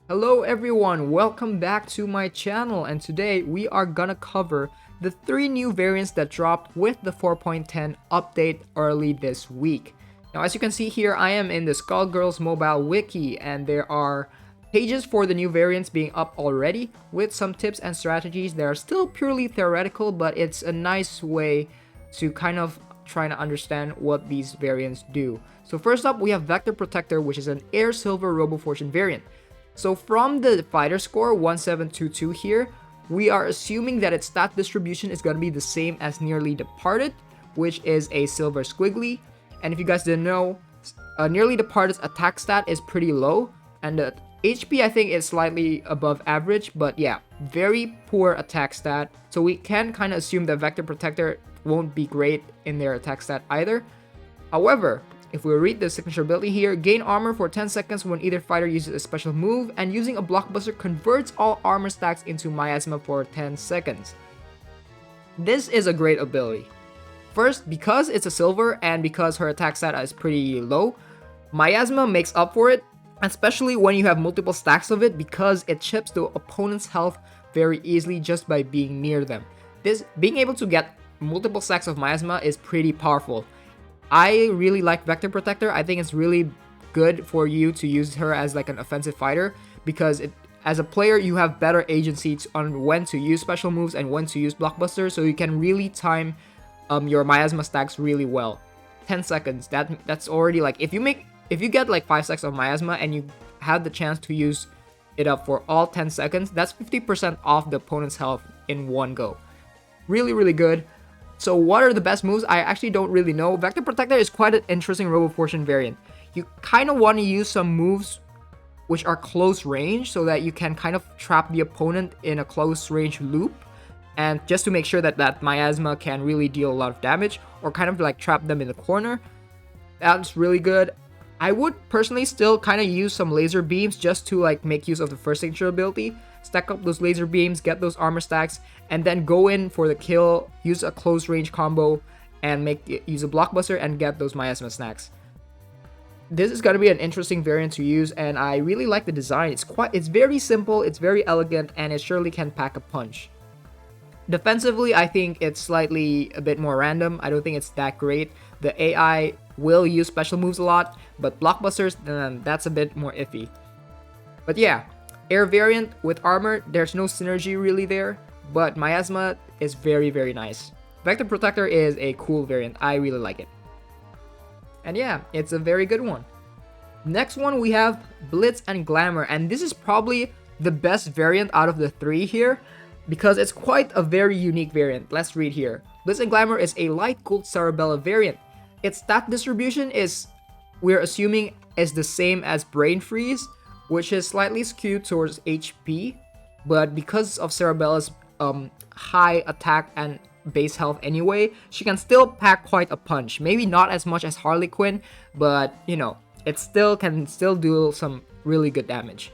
Hello everyone, welcome back to my channel, and today we are gonna cover the 3 new variants that dropped with the 4.10 update early this week. Now as you can see here, I am in the Skullgirls mobile wiki, and there are pages for the new variants being up already with some tips and strategies that are still purely theoretical, but it's a nice way to kind of try to understand what these variants do. So first up, we have Vector Protector, which is an Air Silver RoboFortune variant. So from the fighter score 1722 here, we are assuming that its stat distribution is going to be the same as Nearly Departed, which is a silver squiggly. And if you guys didn't know, Nearly Departed's attack stat is pretty low, and the HP I think is slightly above average, but yeah, very poor attack stat. So we can kind of assume that Vector Protector won't be great in their attack stat either. However, if we read the signature ability here, gain armor for 10 seconds when either fighter uses a special move, and using a blockbuster converts all armor stacks into miasma for 10 seconds. This is a great ability. First, because it's a silver and because her attack stat is pretty low, miasma makes up for it, especially when you have multiple stacks of it, because it chips the opponent's health very easily just by being near them. Being able to get multiple stacks of miasma is pretty powerful. I really like Vector Protector. I think it's really good for you to use her as like an offensive fighter, because as a player you have better agency on when to use special moves and when to use blockbusters, so you can really time your miasma stacks really well. 10 seconds, that's already like, if you get like 5 stacks of miasma and you have the chance to use it up for all 10 seconds, that's 50% off the opponent's health in one go. Really good. So what are the best moves? I actually don't really know. Vector Protector is quite an interesting RoboFortune variant. You kind of want to use some moves which are close range so that you can kind of trap the opponent in a close range loop, and just to make sure that that miasma can really deal a lot of damage, or kind of like trap them in the corner. That's really good. I would personally still kind of use some laser beams just to like make use of the first signature ability. Stack up those laser beams, get those armor stacks, and then go in for the kill, use a close range combo, and use a blockbuster and get those miasma snacks. This is going to be an interesting variant to use, and I really like the design. It's very simple, it's very elegant, and it surely can pack a punch. Defensively, I think it's slightly a bit more random. I don't think it's that great. The AI will use special moves a lot, but blockbusters, that's a bit more iffy. But yeah, air variant with armor, there's no synergy really there, but miasma is very nice. Vector Protector is a cool variant. I really like it. And yeah, it's a very good one. Next one, we have Blitz and Glamour, and this is probably the best variant out of the 3 here, because it's quite a very unique variant. Let's read here. Blitz and Glamour is a light cooled Cerebella variant. Its stat distribution we're assuming, is the same as Brain Freeze, which is slightly skewed towards HP, but because of Cerebella's high attack and base health anyway, she can still pack quite a punch. Maybe not as much as Harley Quinn, but you know, it can still do some really good damage.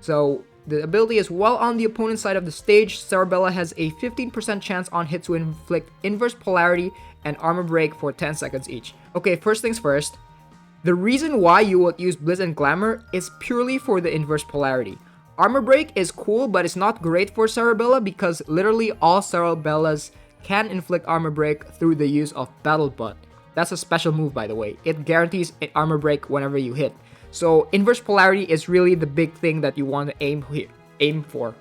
So the ability is, while on the opponent's side of the stage, Cerebella has a 15% chance on hit to inflict inverse polarity and armor break for 10 seconds each. Okay, first things first. The reason why you would use Blitz and Glamour is purely for the inverse polarity. Armor break is cool, but it's not great for Cerebella because literally all Cerebellas can inflict armor break through the use of Battle Butt. That's a special move, by the way. It guarantees armor break whenever you hit. So inverse polarity is really the big thing that you want to aim for.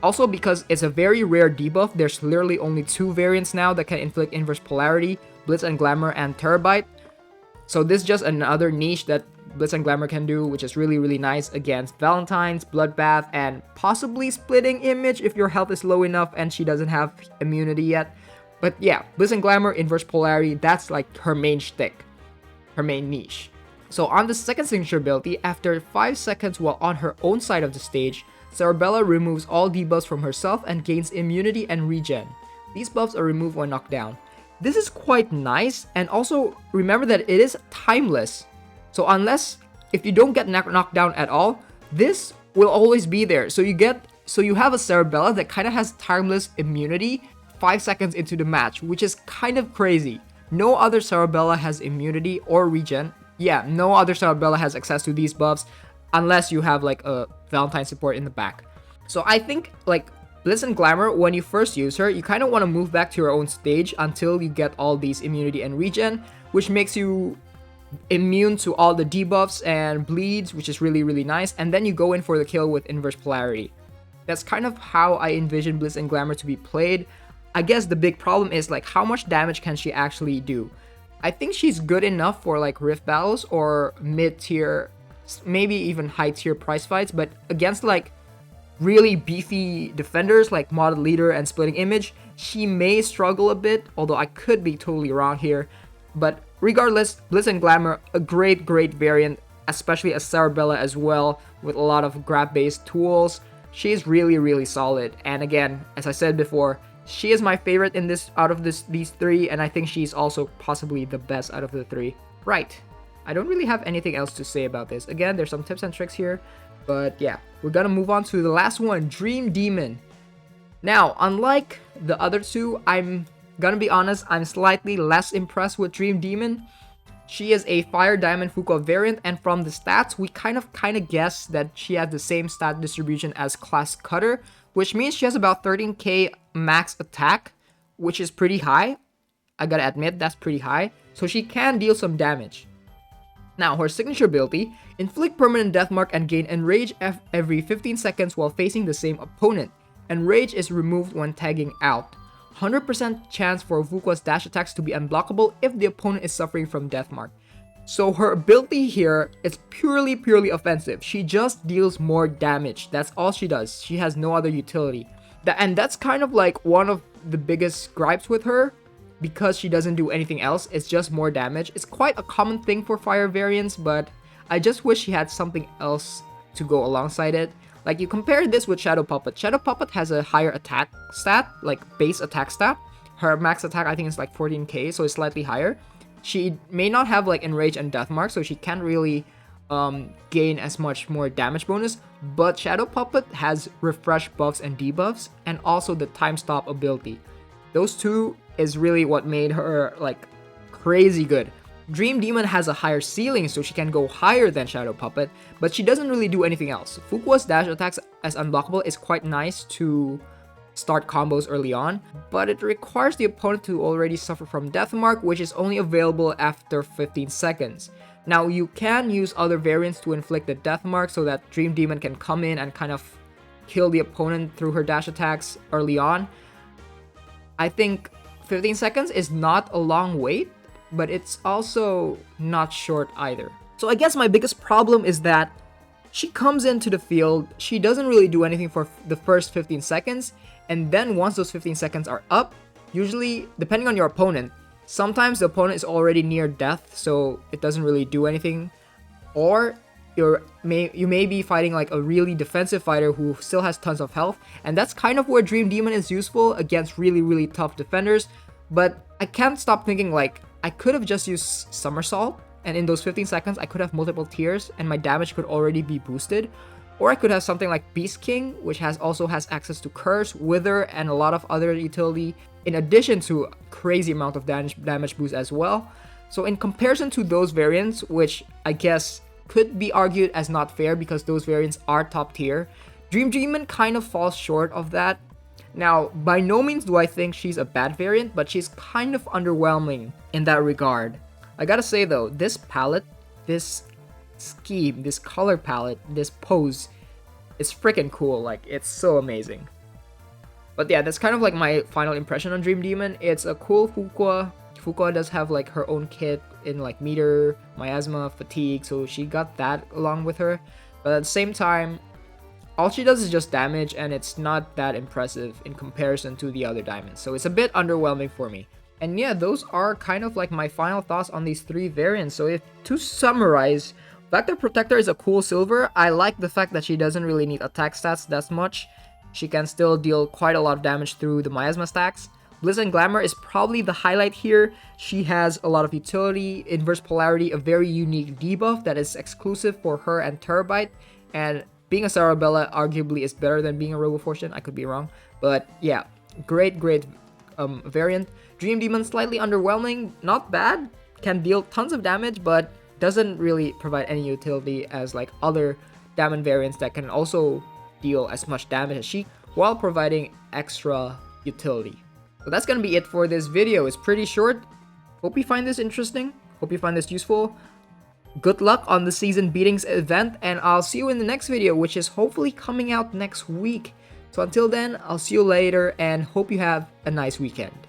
Also, because it's a very rare debuff, there's literally only 2 variants now that can inflict inverse polarity, Blitz and Glamour and Terabyte. So this is just another niche that Blitz and Glamour can do, which is really nice against Valentine's, Bloodbath, and possibly Splitting Image if your health is low enough and she doesn't have immunity yet. But yeah, Blitz and Glamour, inverse polarity, that's like her main shtick, her main niche. So on the second signature ability, after 5 seconds while on her own side of the stage, Cerebella removes all debuffs from herself and gains immunity and regen. These buffs are removed when knocked down. This is quite nice, and also remember that it is timeless. So if you don't get knocked down at all, this will always be there. So you have a Cerebella that kind of has timeless immunity 5 seconds into the match, which is kind of crazy. No other Sarabella has immunity or regen. Yeah, no other Sarabella has access to these buffs unless you have like a Valentine support in the back. So I think like Blitz and Glamour, when you first use her, you kind of want to move back to your own stage until you get all these immunity and regen, which makes you immune to all the debuffs and bleeds, which is really, really nice. And then you go in for the kill with inverse polarity. That's kind of how I envision Blitz and Glamour to be played. I guess the big problem is like how much damage can she actually do? I think she's good enough for like Rift battles or mid-tier, maybe even high-tier prize fights, but against like really beefy defenders like Modded Leader and Splitting Image, she may struggle a bit, although I could be totally wrong here. But regardless, Blitz and Glamour, a great variant, especially as Sarabella as well, with a lot of grab-based tools. She's really, really solid. And again, as I said before, she is my favorite in this out of these three, and I think she's also possibly the best out of the three. Right. I don't really have anything else to say about this. Again, there's some tips and tricks here, but yeah, we're gonna move on to the last one, Dream Demon. Now, unlike the other two, I'm gonna be honest, I'm slightly less impressed with Dream Demon. She is a Fire Diamond Fuqua variant, and from the stats, we kind of guess that she has the same stat distribution as Class Cutter, which means she has about 13k max attack, which is pretty high. I gotta admit, that's pretty high. So she can deal some damage. Now, her signature ability, inflict permanent death mark and gain Enrage every 15 seconds while facing the same opponent. Enrage is removed when tagging out. 100% chance for Fuqua's dash attacks to be unblockable if the opponent is suffering from death mark. So her ability here is purely offensive. She just deals more damage. That's all she does. She has no other utility. And that's kind of like one of the biggest gripes with her, because she doesn't do anything else. It's just more damage. It's quite a common thing for fire variants, but I just wish she had something else to go alongside it. Like, you compare this with Shadow Puppet. Shadow Puppet has a higher attack stat, like base attack stat. Her max attack I think is like 14k, so it's slightly higher. She may not have like Enrage and Death Mark, so she can't really gain as much more damage bonus. But Shadow Puppet has refresh buffs and debuffs, and also the time stop ability. Those two is really what made her like crazy good. Dream Demon has a higher ceiling, so she can go higher than Shadow Puppet, but she doesn't really do anything else. Fuqua's dash attacks as unblockable is quite nice to start combos early on, but it requires the opponent to already suffer from Death Mark, which is only available after 15 seconds. Now, you can use other variants to inflict the Death Mark so that Dream Demon can come in and kind of kill the opponent through her dash attacks early on. I think 15 seconds is not a long wait, but it's also not short either. So I guess my biggest problem is that she comes into the field, she doesn't really do anything for the first 15 seconds, and then once those 15 seconds are up, usually, depending on your opponent, sometimes the opponent is already near death, so it doesn't really do anything, or you may be fighting like a really defensive fighter who still has tons of health, and that's kind of where Dream Demon is useful against really tough defenders. But I can't stop thinking like, I could have just used Somersault, and in those 15 seconds I could have multiple tiers and my damage could already be boosted. Or I could have something like Beast King, which also has access to Curse, Wither, and a lot of other utility, in addition to a crazy amount of damage boost as well. So in comparison to those variants, which I guess could be argued as not fair because those variants are top tier, Dream Demon kind of falls short of that. Now, by no means do I think she's a bad variant, but she's kind of underwhelming in that regard. I gotta say though, this palette, this scheme, this color palette, this pose is freaking cool. Like, it's so amazing. But yeah, that's kind of like my final impression on Dream Demon. It's a cool Fuqua. Fuqua does have like her own kit in like meter, miasma, fatigue, so she got that along with her. But at the same time, all she does is just damage, and it's not that impressive in comparison to the other diamonds. So it's a bit underwhelming for me. And yeah, those are kind of like my final thoughts on these three variants. So if to summarize, Vector Protector is a cool silver. I like the fact that she doesn't really need attack stats that much. She can still deal quite a lot of damage through the miasma stacks. Blitz and Glamour is probably the highlight here. She has a lot of utility, inverse polarity, a very unique debuff that is exclusive for her and Terabyte, and being a Sarabella arguably is better than being a Robo Fortune. I could be wrong, but yeah, great variant. Dream Demon, slightly underwhelming, not bad, can deal tons of damage, but doesn't really provide any utility as like other Diamond variants that can also deal as much damage as she, while providing extra utility. So that's gonna be it for this video. It's pretty short. Hope you find this interesting. Hope you find this useful. Good luck on the season beatings event, and I'll see you in the next video, which is hopefully coming out next week. So until then, I'll see you later and hope you have a nice weekend.